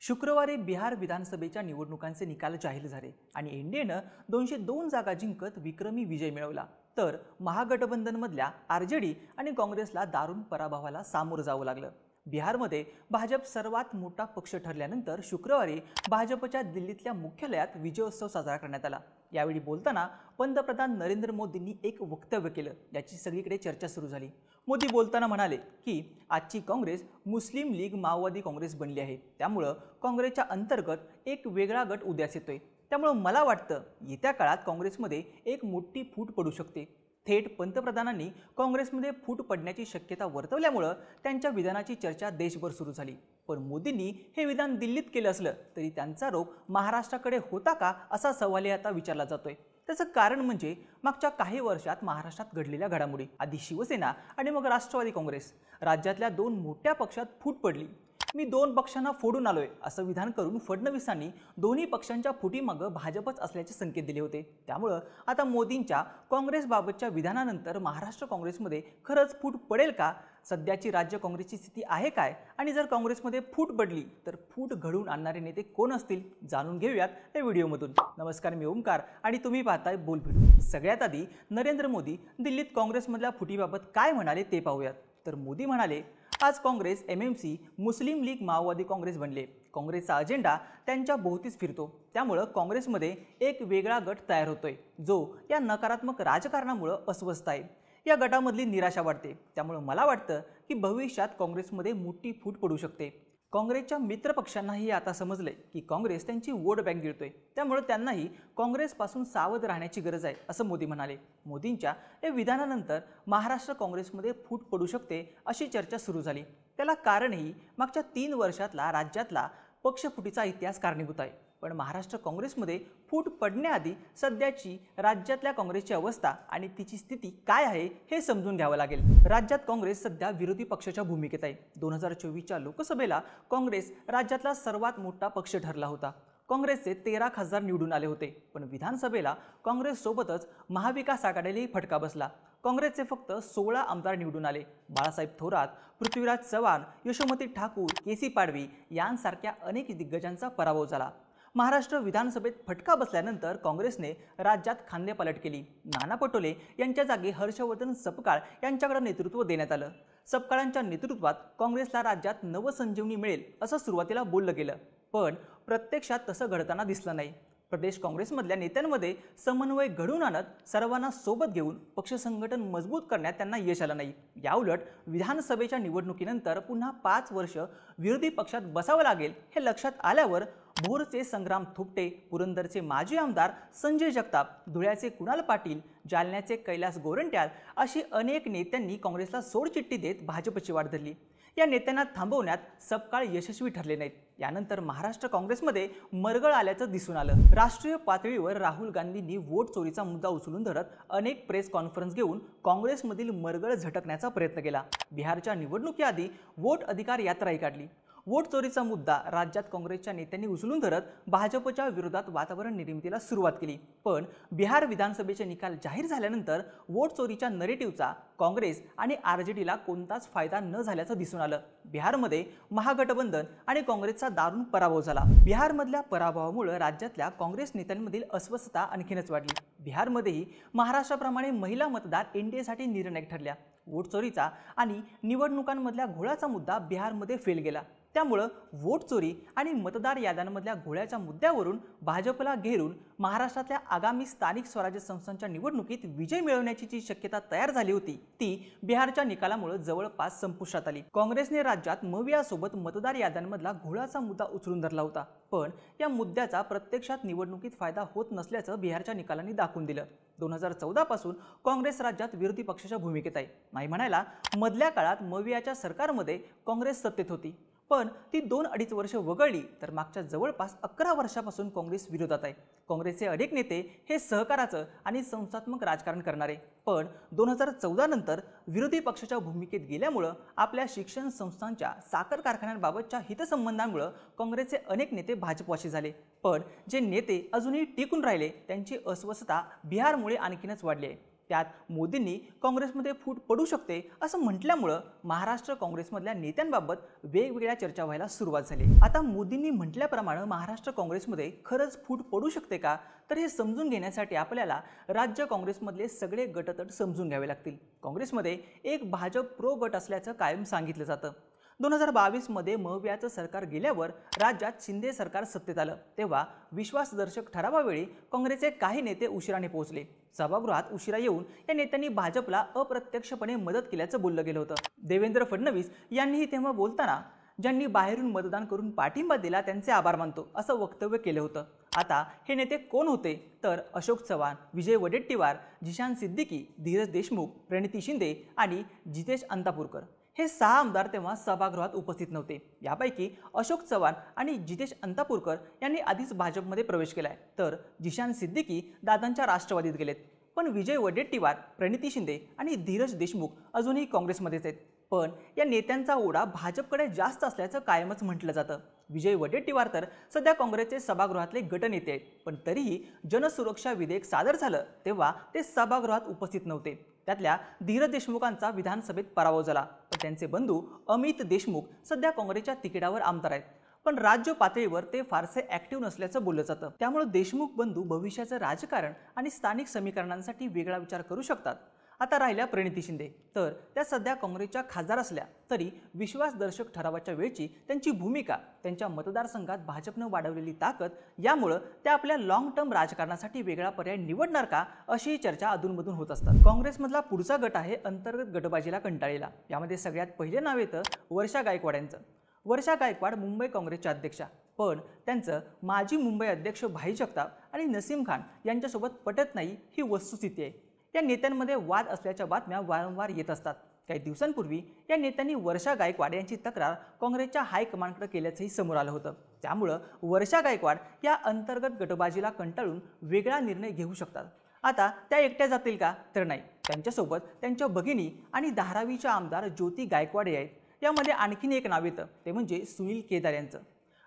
शुक्रवारी बिहार विधानसभेच्या निवडणुकांचे निकाल जाहीर झाले आणि एनडीएनं 202 जागा जिंकत विक्रमी विजय मिळवला। तर महागठबंधनमधल्या आरजेडी आणि काँग्रेसला दारुण पराभवाला सामोरं जावं लागलं। बिहारमध्ये भाजप सर्वात मोठा पक्ष ठरल्यानंतर शुक्रवारी भाजपच्या दिल्लीतल्या मुख्यालयात विजयोत्सव साजरा करण्यात आला। यावेळी बोलताना पंतप्रधान नरेंद्र मोदींनी एक वक्तव्य केलं, याची सगळीकडे चर्चा सुरू झाली। मोदी बोलताना म्हणाले की आजची काँग्रेस मुस्लिम लीग माओवादी काँग्रेस बनली आहे, त्यामुळे काँग्रेसच्या अंतर्गत एक वेगळा गट उदयास येतोय। त्यामुळे मला वाटतं येत्या काळात काँग्रेसमध्ये एक मोठी फूट पडू शकते। थेट पंतप्रधानांनी काँग्रेसमध्ये फूट पडण्याची शक्यता वर्तवल्यामुळे त्यांच्या विधानाची चर्चा देशभर सुरू झाली। पण मोदींनी हे विधान दिल्लीत केलं असलं तरी त्यांचा रोख महाराष्ट्राकडे होता का असा सवालही आता विचारला जातोय। त्याचं कारण म्हणजे मागच्या काही वर्षात महाराष्ट्रात घडलेल्या घडामोडी। आधी शिवसेना आणि मग राष्ट्रवादी काँग्रेस, राज्यातल्या दोन मोठ्या पक्षात फूट पडली। मी दोन पक्षांना फोडून आलोय असं विधान करून फडणवीसांनी दोन्ही पक्षांच्या फुटीमागं भाजपच असल्याचे संकेत दिले होते। त्यामुळे आता मोदींच्या काँग्रेसबाबतच्या विधानानंतर महाराष्ट्र काँग्रेसमध्ये खरंच फूट पडेल का? सध्याची राज्य काँग्रेसची स्थिती आहे काय? आणि जर काँग्रेसमध्ये फूट पडली तर फूट घडवून आणणारे नेते कोण असतील? जाणून घेऊयात या व्हिडिओमधून। नमस्कार, मी ओमकार आणि तुम्ही पाहताय बोलभिडू। सगळ्यात आधी नरेंद्र मोदी दिल्लीत काँग्रेसमधल्या फुटीबाबत काय म्हणाले ते पाहूयात। तर मोदी म्हणाले, आज काँग्रेस एमएमसी मुस्लिम लीग माओवादी काँग्रेस बनले। काँग्रेसचा अजेंडा त्यांच्या भोवतीच फिरतो, त्यामुळे काँग्रेसमध्ये एक वेगळा गट तयार होतोय जो या नकारात्मक राजकारणामुळे अस्वस्थ आहे। या गटामधली निराशा वाढते, त्यामुळे मला वाटतं की भविष्यात काँग्रेसमध्ये मोठी फूट पडू शकते। काँग्रेसच्या मित्रपक्षांनाही आता समजलंय की काँग्रेस त्यांची वोट बँक गिळतोय, त्यामुळे त्यांनाही काँग्रेसपासून सावध राहण्याची गरज आहे असं मोदी म्हणाले। मोदींच्या या विधानानंतर महाराष्ट्र काँग्रेसमध्ये फूट पडू शकते अशी चर्चा सुरू झाली। त्याला कारणही मागच्या 3 वर्षातला राज्यातला पक्षफुटीचा इतिहास कारणीभूत आहे। पण महाराष्ट्र काँग्रेसमध्ये फूट पडण्याआधी सध्याची राज्यातल्या काँग्रेसची अवस्था आणि तिची स्थिती काय आहे हे समजून घ्यावं लागेल। राज्यात काँग्रेस सध्या विरोधी पक्षाच्या भूमिकेत आहे। 2024च्या लोकसभेला काँग्रेस राज्यातला सर्वात मोठा पक्ष ठरला होता। काँग्रेसचे 13 खासदार निवडून आले होते, पण विधानसभेला काँग्रेससोबतच महाविकास आघाडीलाही फटका बसला। काँग्रेसचे फक्त 16 आमदार निवडून आले। बाळासाहेब थोरात, पृथ्वीराज चव्हाण, यशोमती ठाकूर, केसी पाडवी यांसारख्या अनेक दिग्गजांचा पराभव झाला। महाराष्ट्र विधानसभेत फटका बसल्यानंतर काँग्रेसने राज्यात खांदेपालट केली। नाना पटोले यांच्या जागी हर्षवर्धन सपकाळ यांच्याकडे नेतृत्व देण्यात आलं। सपकाळांच्या नेतृत्वात काँग्रेसला राज्यात नवसंजीवनी मिळेल असं सुरुवातीला बोललं गेलं, पण प्रत्यक्षात तसं घडताना दिसलं नाही। प्रदेश काँग्रेसमधल्या नेत्यांमध्ये समन्वय घडवून आणत सर्वांना सोबत घेऊन पक्ष संघटन मजबूत करण्यात त्यांना यश आलं नाही। याउलट विधानसभेच्या निवडणुकीनंतर पुन्हा 5 वर्ष विरोधी पक्षात बसावं लागेल हे लक्षात आल्यावर भोरचे संग्राम थोपटे, पुरंदरचे माजी आमदार संजय जगताप, धुळ्याचे कुणाल पाटील, जालन्याचे कैलास गोरंट्याल अशी अनेक नेत्यांनी काँग्रेसला सोडचिठ्ठी देत भाजपची वाट धरली। या नेत्यांना थांबवण्यात सपकाळ यशस्वी ठरले नाहीत। यानंतर महाराष्ट्र काँग्रेसमध्ये मरगळ आल्याचं दिसून आलं। राष्ट्रीय पातळीवर राहुल गांधींनी वोट चोरीचा मुद्दा उचलून धरत अनेक प्रेस कॉन्फरन्स घेऊन काँग्रेसमधील मरगळ झटकण्याचा प्रयत्न केला। बिहारच्या निवडणुकीआधी वोट अधिकार यात्राही काढली। वोट चोरीचा मुद्दा राज्यात काँग्रेसच्या नेत्यांनी उचलून धरत भाजपच्या विरोधात वातावरण निर्मितीला सुरुवात केली। पण बिहार विधानसभेचे निकाल जाहीर झाल्यानंतर वोट चोरीच्या नरेटिव्हचा काँग्रेस आणि आरजेडीला कोणताच फायदा न झाल्याचं दिसून आलं। बिहारमध्ये महागठबंधन आणि काँग्रेसचा दारुण पराभव झाला। बिहारमधल्या पराभवामुळे राज्यातल्या काँग्रेस नेत्यांमधील अस्वस्थता आणखीनच वाढली। बिहारमध्येही महाराष्ट्राप्रमाणे महिला मतदार एनडीएसाठी निर्णायक ठरल्या। वोट चोरीचा आणि निवडणुकांमधल्या घोळाचा मुद्दा बिहारमध्ये फेल गेला। त्यामुळे वोट चोरी आणि मतदार याद्यांमधल्या घोळ्याच्या मुद्द्यावरून भाजपला घेरून महाराष्ट्रातल्या आगामी स्थानिक स्वराज्य संस्थांच्या निवडणुकीत विजय मिळवण्याची जी शक्यता तयार झाली होती ती बिहारच्या निकालामुळे जवळपास संपुष्टात आली। काँग्रेसने राज्यात मवियासोबत मतदार याद्यांमधला घोळाचा मुद्दा उचलून धरला होता, पण या मुद्द्याचा प्रत्यक्षात निवडणुकीत फायदा होत नसल्याचं बिहारच्या निकालांनी दाखवून दिलं। 2014 पासून काँग्रेस राज्यात विरोधी पक्षाच्या भूमिकेत आहे। नाही म्हणायला मधल्या काळात मवियाच्या सरकारमध्ये काँग्रेस सत्तेत होती, पण ती 2-2.5 वर्ष वगळली तर मागच्या जवळपास 11 वर्षापासून काँग्रेस विरोधात आहे। काँग्रेसचे अनेक नेते हे सहकाराचं आणि संस्थात्मक राजकारण करणारे, पण 2014 नंतर विरोधी पक्षाच्या भूमिकेत गेल्यामुळे आपल्या शिक्षण संस्थांच्या साखर कारखान्यांबाबतच्या हितसंबंधांमुळे काँग्रेसचे अनेक नेते भाजपवासी झाले। पण जे नेते अजूनही टिकून राहिले त्यांची अस्वस्थता बिहारमुळे आणखीनच वाढली आहे। त्यात मोदींनी काँग्रेसमध्ये फूट पडू शकते असं म्हटल्यामुळं महाराष्ट्र काँग्रेसमधल्या नेत्यांबाबत वेगवेगळ्या चर्चा व्हायला सुरुवात झाली। आता मोदींनी म्हटल्याप्रमाणे महाराष्ट्र काँग्रेसमध्ये खरंच फूट पडू शकते का, तर हे समजून घेण्यासाठी आपल्याला राज्य काँग्रेसमधले सगळे गटतट समजून घ्यावे लागतील। काँग्रेसमध्ये एक भाजप प्रो गट असल्याचं कायम सांगितलं जातं। 2022 मध्ये मवियाचं सरकार गेल्यावर राज्यात शिंदे सरकार सत्तेत आलं तेव्हा विश्वासदर्शक ठरावावेळी काँग्रेसचे काही नेते उशिराने पोहोचले। सभागृहात उशिरा येऊन या नेत्यांनी भाजपला अप्रत्यक्षपणे मदत केल्याचं बोललं गेलं होतं। देवेंद्र फडणवीस यांनीही तेव्हा बोलताना ज्यांनी बाहेरून मतदान करून पाठिंबा दिला त्यांचे आभार मानतो असं वक्तव्य केलं होतं। आता हे नेते कोण होते, तर अशोक चव्हाण, विजय वडेट्टीवार, जिशान सिद्दीकी, धीरज देशमुख, प्रणिती शिंदे आणि जितेश अंतापूरकर हे 6 आमदार तेव्हा सभागृहात उपस्थित नव्हते। यापैकी अशोक चव्हाण आणि जितेश अंतापूरकर यांनी आधीच भाजपमध्ये प्रवेश केलाय, तर जिशान सिद्दीकी दादांच्या राष्ट्रवादीत गेलेत। पण विजय वडेट्टीवार, प्रणिती शिंदे आणि धीरज देशमुख अजूनही काँग्रेसमध्येच आहेत। पण या नेत्यांचा ओढा भाजपकडे जास्त असल्याचं कायमच म्हटलं जातं। विजय वडेट्टीवार तर सध्या काँग्रेसचे सभागृहातले गटनेते आहेत, पण तरीही जनसुरक्षा विधेयक सादर झालं तेव्हा ते सभागृहात उपस्थित नव्हते। त्यातल्या धीरज देशमुखांचा विधानसभेत पराभव झाला, तर त्यांचे बंधू अमित देशमुख सध्या काँग्रेसच्या तिकिटावर आमदार आहेत, पण राज्य पातळीवर ते फारसे ऍक्टिव्ह नसल्याचं बोललं जातं। त्यामुळे देशमुख बंधू भविष्याचं राजकारण आणि स्थानिक समीकरणांसाठी वेगळा विचार करू शकतात। आता राहिल्या प्रणिती शिंदे, तर त्या सध्या काँग्रेसच्या खासदार असल्या तरी विश्वासदर्शक ठरावाच्या वेळची त्यांची भूमिका, त्यांच्या मतदारसंघात भाजपनं वाढवलेली ताकद यामुळे त्या आपल्या लॉंग टर्म राजकारणासाठी वेगळा पर्याय निवडणार का, अशी चर्चा अधूनमधून होत असतात। काँग्रेसमधला पुढचा गट आहे अंतर्गत गटबाजीला कंटाळलेला। यामध्ये सगळ्यात पहिले नाव येतं वर्षा गायकवाड यांचं। वर्षा गायकवाड मुंबई काँग्रेसच्या अध्यक्षा, पण त्यांचं माजी मुंबई अध्यक्ष भाई जगताप आणि नसीम खान यांच्यासोबत पटत नाही ही वस्तुस्थिती आहे। या नेत्यांमध्ये वाद असल्याच्या बातम्या वारंवार येत असतात। काही दिवसांपूर्वी या नेत्यांनी वर्षा गायकवाड यांची तक्रार काँग्रेसच्या हायकमांडकडे केल्याचंही समोर आलं होतं। त्यामुळं वर्षा गायकवाड या अंतर्गत गटबाजीला कंटाळून वेगळा निर्णय घेऊ शकतात। आता त्या एकट्या जातील का, तर नाही, त्यांच्यासोबत त्यांच्या भगिनी आणि धारावीच्या आमदार ज्योती गायकवाड आहेत। यामध्ये आणखीन एक नाव येतं, ते म्हणजे सुनील केदार यांचं।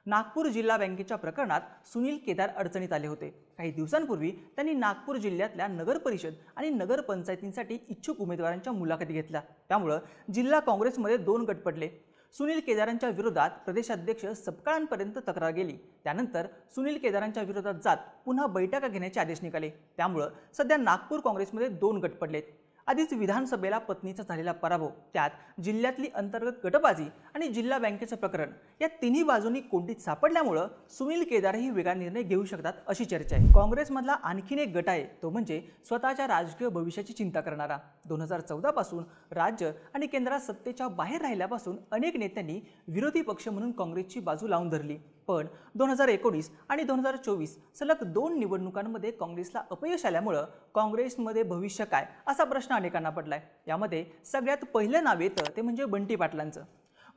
नागपूर जिल्हा बँकेच्या प्रकरणात सुनील केदार अडचणीत आले होते। काही दिवसांपूर्वी त्यांनी नागपूर जिल्ह्यातल्या नगर परिषद आणि नगर पंचायतींसाठी इच्छुक उमेदवारांच्या मुलाखती घेतल्या। त्यामुळे जिल्हा काँग्रेसमध्ये 2 गट पडले। सुनील केदारांच्या विरोधात प्रदेशाध्यक्ष सपकाळांपर्यंत तक्रार गेली। त्यानंतर सुनील केदारांच्या विरोधात जात पुन्हा बैठका घेण्याचे आदेश निघाले। त्यामुळे सध्या नागपूर काँग्रेसमध्ये 2 गट पडलेत। आधीच विधानसभेला पत्नीचा झालेला पराभव, त्यात जिल्ह्यातली अंतर्गत गटबाजी आणि जिल्हा बँकेचं प्रकरण या तिन्ही बाजूंनी कोंडीत सापडल्यामुळं सुनील केदारही वेगळा निर्णय घेऊ शकतात अशी चर्चा आहे। काँग्रेसमधला आणखीन एक गट आहे, तो म्हणजे स्वतःच्या राजकीय भविष्याची चिंता करणारा। 2014 पासून राज्य आणि केंद्रात सत्तेच्या बाहेर राहिल्यापासून अनेक नेत्यांनी विरोधी पक्ष म्हणून काँग्रेसची बाजू लावून धरली, पण 2019 आणि 2024 सलग 2 निवडणुकांमध्ये काँग्रेसला अपयश आल्यामुळे काँग्रेसमध्ये भविष्य काय असा प्रश्न अनेकांना पडलाय। यामध्ये सगळ्यात पहिलं नाव येतं ते म्हणजे बंटी पाटलांचं।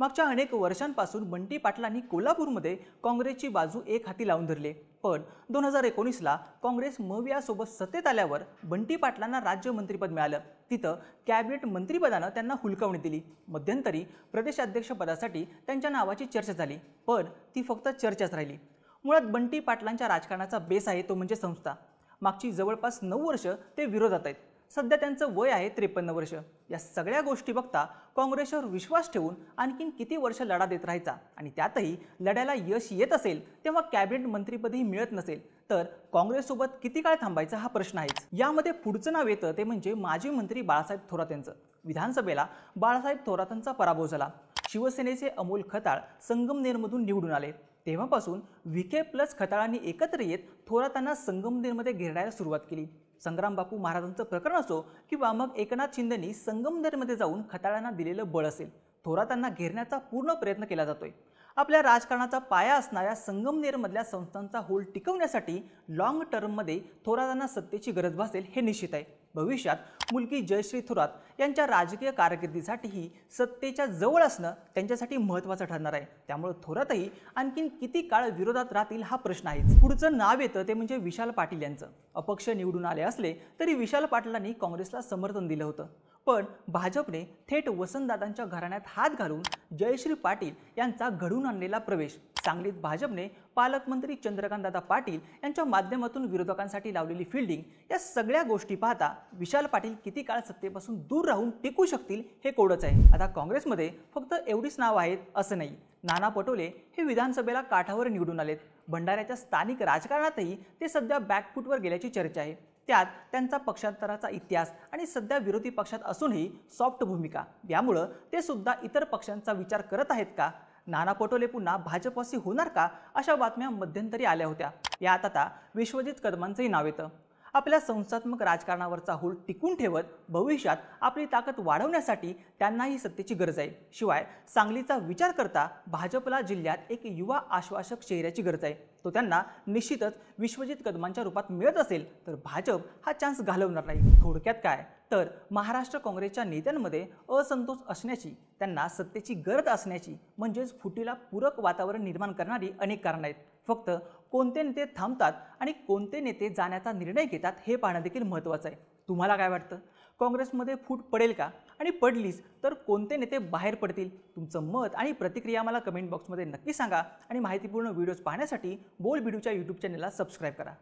मागच्या अनेक वर्षांपासून बंटी पाटलांनी कोल्हापूरमध्ये काँग्रेसची बाजू एक हाती लावून धरली, पण 2019ला काँग्रेस मवियासोबत सत्तेत आल्यावर बंटी पाटलांना राज्यमंत्रीपद मिळालं। तिथं कॅबिनेट मंत्रिपदानं त्यांना हुलकावणी दिली। मध्यंतरी प्रदेशाध्यक्षपदासाठी त्यांच्या नावाची चर्चा झाली, पण ती फक्त चर्चाच राहिली। मुळात बंटी पाटलांच्या राजकारणाचा बेस आहे तो म्हणजे संस्था। मागची जवळपास 9 वर्ष ते विरोधात आहेत। सध्या त्यांचं वय आहे 53 वर्ष। या सगळ्या गोष्टी बघता काँग्रेसवर विश्वास ठेवून आणखीन किती वर्ष लढा देत राहायचा, आणि त्यातही लढ्याला यश येत असेल तेव्हा कॅबिनेट मंत्रीपदही मिळत नसेल तर काँग्रेससोबत किती काळ थांबायचा हा प्रश्न आहेच। यामध्ये पुढचं नाव येतं ते म्हणजे माजी मंत्री बाळासाहेब थोरात यांचं। विधानसभेला बाळासाहेब थोरातांचा पराभव झाला। शिवसेनेचे अमोल खताळ संगमनेरमधून निवडून आले। तेव्हापासून विखे प्लस खताळांनी एकत्र येत थोरातांना संगमनेरमध्ये घेरायला सुरुवात केली। संग्राम बापू महाराजांचं प्रकरण असो किंवा मग एकनाथ शिंदेंनी संगमनेरमध्ये जाऊन खताळांना दिलेलं बळ असेल, थोरातांना घेरण्याचा पूर्ण प्रयत्न केला जातोय। आपल्या राजकारणाचा पाया असणाऱ्या संगमनेरमधल्या संस्थांचा होल्ड टिकवण्यासाठी लॉंग टर्ममध्ये थोरातांना सत्तेची गरज भासेल हे निश्चित आहे। भविष्यात मुलगी जयश्री थोरात यांच्या राजकीय कारकिर्दीसाठीही सत्तेच्या जवळ असणं त्यांच्यासाठी महत्त्वाचं ठरणार आहे। त्यामुळे थोरातही आणखीन किती काळ विरोधात राहतील हा प्रश्न आहेच। पुढचं नाव येतं ते म्हणजे विशाल पाटील यांचं। अपक्ष निवडून आले असले तरी विशाल पाटलांनी काँग्रेसला समर्थन दिलं होतं, पण भाजपने थेट वसंतदादांच्या घराण्यात हात घालून जयश्री पाटील यांचा घडून आणलेला प्रवेश सांगलीत भाजपने पालकमंत्री चंद्रकांतदादा पाटील यांच्या माध्यमातून विरोधकांसाठी लावलेली फिल्डिंग या सगळ्या गोष्टी पाहता विशाल पाटील किती काळ सत्तेपासून दूर राहून टिकू शकतील हे कोडच आहे। आता काँग्रेसमध्ये फक्त एवढीच नाव आहेत असं नाही। नाना पटोले हे विधानसभेला काठावर निवडून आलेत। भंडाऱ्याच्या स्थानिक राजकारणातही ते सध्या बॅकफूटवर गेल्याची चर्चा आहे। त्यात त्यांचा पक्षांतराचा इतिहास आणि सध्या विरोधी पक्षात असूनही सॉफ्ट भूमिका, यामुळे ते सुद्धा इतर पक्षांचा विचार करत आहेत का? नाना पटोले पुन्हा भाजपवासी होणार का? अशा बातम्या मध्यंतरी आल्या होत्या। यात आता विश्वजित कदमांचंही नाव येतं। आपल्या संस्थात्मक राजकारणावरचा होल्ड टिकून ठेवत भविष्यात आपली ताकद वाढवण्यासाठी त्यांनाही सत्तेची गरज आहे। शिवाय सांगलीचा विचार करता भाजपला जिल्ह्यात एक युवा आश्वासक चेहऱ्याची गरज आहे। तो त्यांना निश्चितच विश्वजित कदमांच्या रूपात मिळत असेल तर भाजप हा चान्स घालवणार नाही। थोडक्यात काय तर महाराष्ट्र काँग्रेसच्या नेत्यांमध्ये असंतोष असण्याची, त्यांना सत्तेची गरज असण्याची म्हणजेच फुटीला पूरक वातावरण निर्माण करणारी अनेक कारणं आहेत। फक्त कोणते नेते थांबतात आणि कोणते नेते जाण्याचा निर्णय घेतात हे पाहणं देखील महत्त्वाचं आहे। तुम्हाला काय वाटतं? काँग्रेसमध्ये फूट पडेल का? आणि पडलीच तर कोणते नेते बाहेर पडतील? तुमचं मत आणि प्रतिक्रिया मला कमेंट बॉक्समध्ये नक्की सांगा आणि माहितीपूर्ण व्हिडिओज पाहण्यासाठी बोल बिडूच्या यूट्यूब चॅनलला सबस्क्राईब करा।